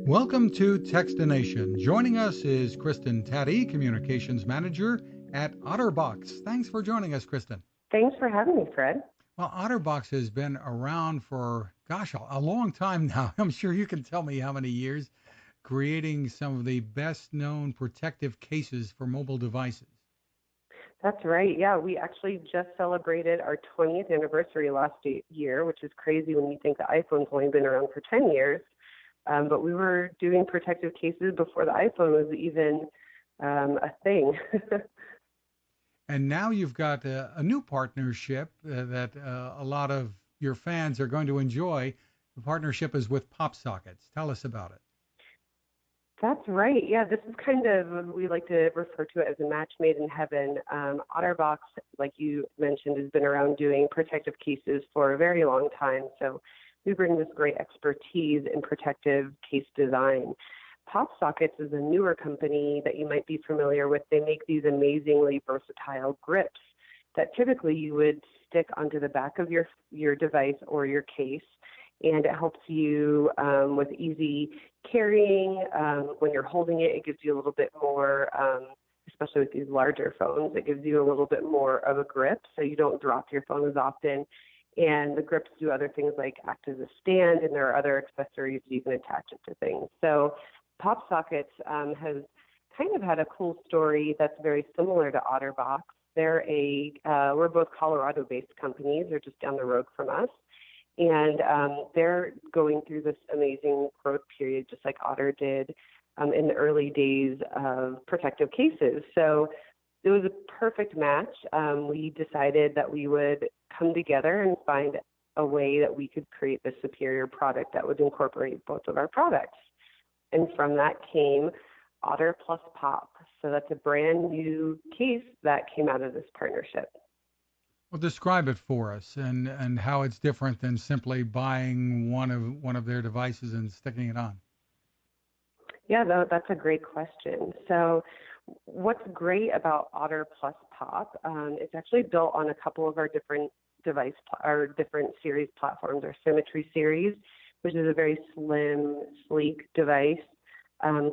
Welcome to Techstination. Joining us is Kristen Tatti, Communications Manager at OtterBox. Thanks for joining us, Kristen. Thanks for having me, Fred. Well, OtterBox has been around for, gosh, a long time now. I'm sure you can tell me how many years, creating some of the best known protective cases for mobile devices. That's right. Yeah, we actually just celebrated our 20th anniversary last year, which is crazy when you think the iPhone's only been around for 10 years. But we were doing protective cases before the iPhone was even a thing. And now you've got a new partnership that a lot of your fans are going to enjoy. The partnership is with Pop Sockets. Tell us about it. That's right. Yeah, this is kind of, we like to refer to it as a match made in heaven. OtterBox, like you mentioned, has been around doing protective cases for a very long time. So we bring this great expertise in protective case design. Pop Sockets is a newer company that you might be familiar with. They make these amazingly versatile grips that typically you would stick onto the back of your device or your case, and it helps you with easy carrying. When you're holding it, it gives you a little bit more, especially with these larger phones, it gives you a little bit more of a grip so you don't drop your phone as often. And the grips do other things like act as a stand, and there are other accessories you can attach it to things. So Pop Sockets has kind of had a cool story that's very similar to OtterBox. We're both Colorado-based companies. They're just down the road from us. And they're going through this amazing growth period, just like Otter did in the early days of protective cases. So it was a perfect match. We decided that we would come together and find a way that we could create the superior product that would incorporate both of our products. And from that came Otter plus Pop. So that's a brand new case that came out of this partnership. Well, describe it for us and how it's different than simply buying one of their devices and sticking it on. Yeah, that's a great question. So what's great about Otter plus Pop, it's actually built on a couple of our different our different series platforms. Our Symmetry series, which is a very slim, sleek device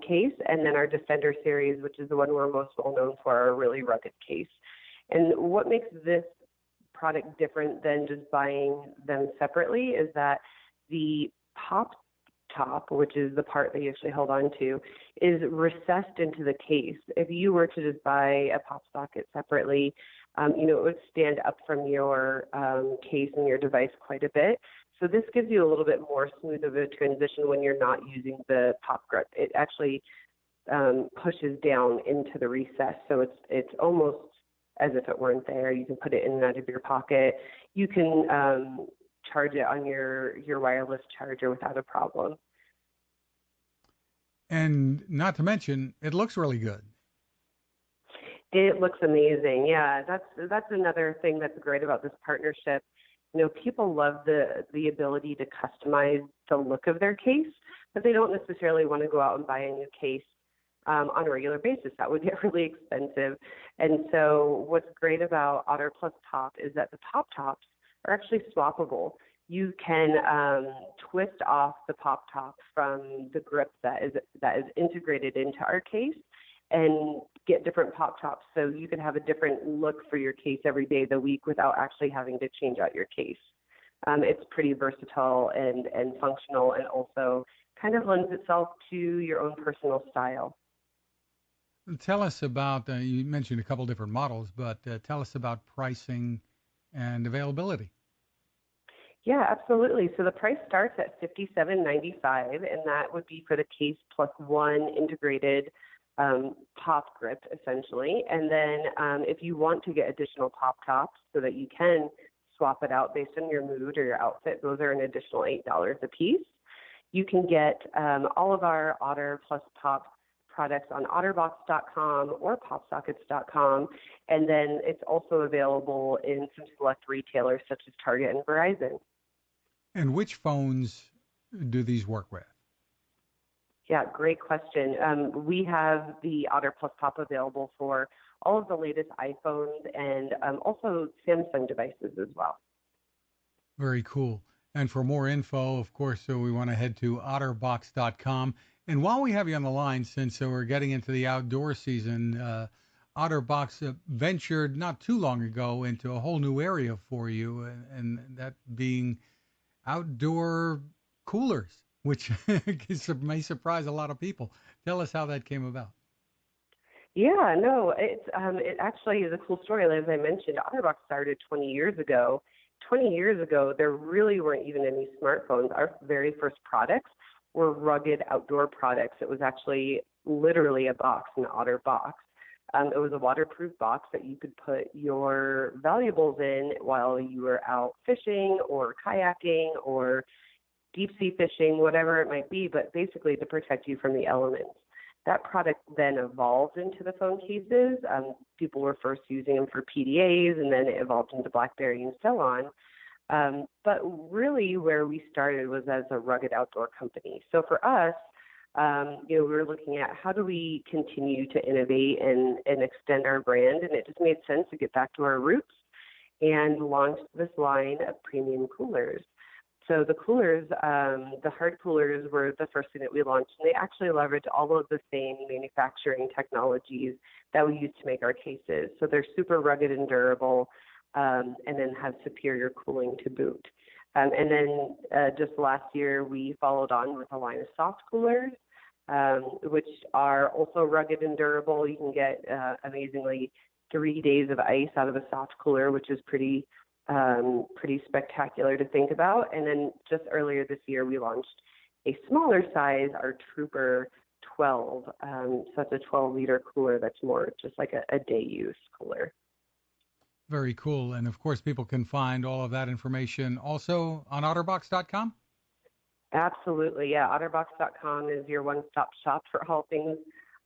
case, and then our Defender series, which is the one we're most well known for, our really rugged case. And what makes this product different than just buying them separately is that the Pop top, which is the part that you actually hold on to, is recessed into the case. If you were to just buy a pop socket separately, it would stand up from your case and your device quite a bit. So this gives you a little bit more smooth of a transition when you're not using the pop grip. It actually pushes down into the recess, so it's almost as if it weren't there. You can put it in and out of your pocket. You can charge it on your wireless charger without a problem. And not to mention, it looks really good. It looks amazing. Yeah, that's another thing that's great about this partnership. People love the ability to customize the look of their case, but they don't necessarily want to go out and buy a new case on a regular basis. That would get really expensive. And so what's great about Otter plus Pop is that the pop tops are actually swappable. You can twist off the pop top from the grip that is integrated into our case and get different pop tops, so you can have a different look for your case every day of the week without actually having to change out your case. It's pretty versatile and functional, and also kind of lends itself to your own personal style. Tell us about, you mentioned a couple different models, but tell us about pricing and availability. Yeah, absolutely. So the price starts at $57.95, and that would be for the case plus one integrated pop grip, essentially. And then if you want to get additional pop tops so that you can swap it out based on your mood or your outfit, those are an additional $8 a piece. You can get all of our Otter plus Pop products on OtterBox.com or PopSockets.com, and then it's also available in some select retailers such as Target and Verizon. And which phones do these work with? Yeah, great question. We have the Otter plus Pop available for all of the latest iPhones and also Samsung devices as well. Very cool. And for more info, of course, so we want to head to OtterBox.com. And while we have you on the line, since we're getting into the outdoor season, OtterBox ventured not too long ago into a whole new area for you, and that being outdoor coolers, which may surprise a lot of people. Tell us how that came about. Yeah, no, it actually is a cool story. As I mentioned, OtterBox started 20 years ago. 20 years ago, there really weren't even any smartphones. Our very first products were rugged outdoor products. It was actually literally a box, an OtterBox. It was a waterproof box that you could put your valuables in while you were out fishing or kayaking or deep sea fishing, whatever it might be, but basically to protect you from the elements. That product then evolved into the phone cases. People were first using them for PDAs, and then it evolved into BlackBerry and so on. But really where we started was as a rugged outdoor company. So for us, we were looking at how do we continue to innovate and extend our brand, and it just made sense to get back to our roots and launched this line of premium coolers. So the coolers, the hard coolers were the first thing that we launched, and they actually leverage all of the same manufacturing technologies that we use to make our cases. So they're super rugged and durable, and then have superior cooling to boot. And then just last year, we followed on with a line of soft coolers, which are also rugged and durable. You can get, amazingly, 3 days of ice out of a soft cooler, which is pretty spectacular to think about. And then just earlier this year, we launched a smaller size, our Trooper 12. So it's a 12-liter cooler that's more just like a day use cooler. Very cool. And of course, people can find all of that information also on OtterBox.com. Absolutely, yeah. OtterBox.com is your one-stop shop for all things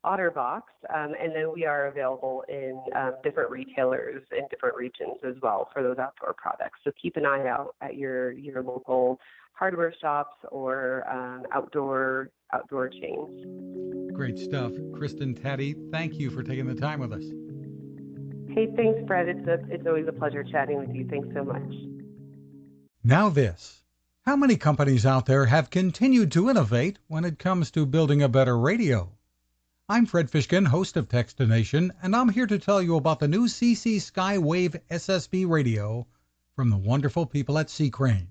OtterBox, and then we are available in different retailers in different regions as well for those outdoor products. So keep an eye out at your local hardware shops or outdoor chains. Great stuff. Kristen Tatti, thank you for taking the time with us. Hey, thanks, Brett. It's always a pleasure chatting with you. Thanks so much. Now this. How many companies out there have continued to innovate when it comes to building a better radio? I'm Fred Fishkin, host of Techstination, and I'm here to tell you about the new CC Skywave SSB radio from the wonderful people at C. Crane.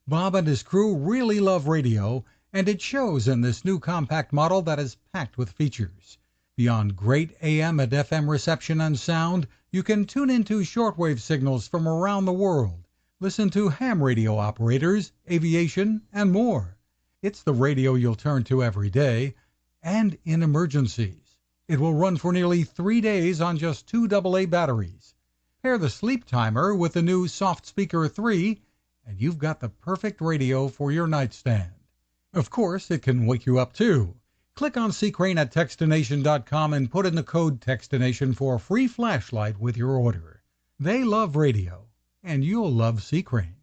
Bob and his crew really love radio, and it shows in this new compact model that is packed with features. Beyond great AM and FM reception and sound, you can tune into shortwave signals from around the world, listen to ham radio operators, aviation, and more. It's the radio you'll turn to every day, and in emergencies. It will run for nearly 3 days on just 2 AA batteries. Pair the sleep timer with the new Soft Speaker 3, and you've got the perfect radio for your nightstand. Of course, it can wake you up too. Click on Crane at Techstination.com and put in the code Techstination for a free flashlight with your order. They love radio, and you'll love Crane.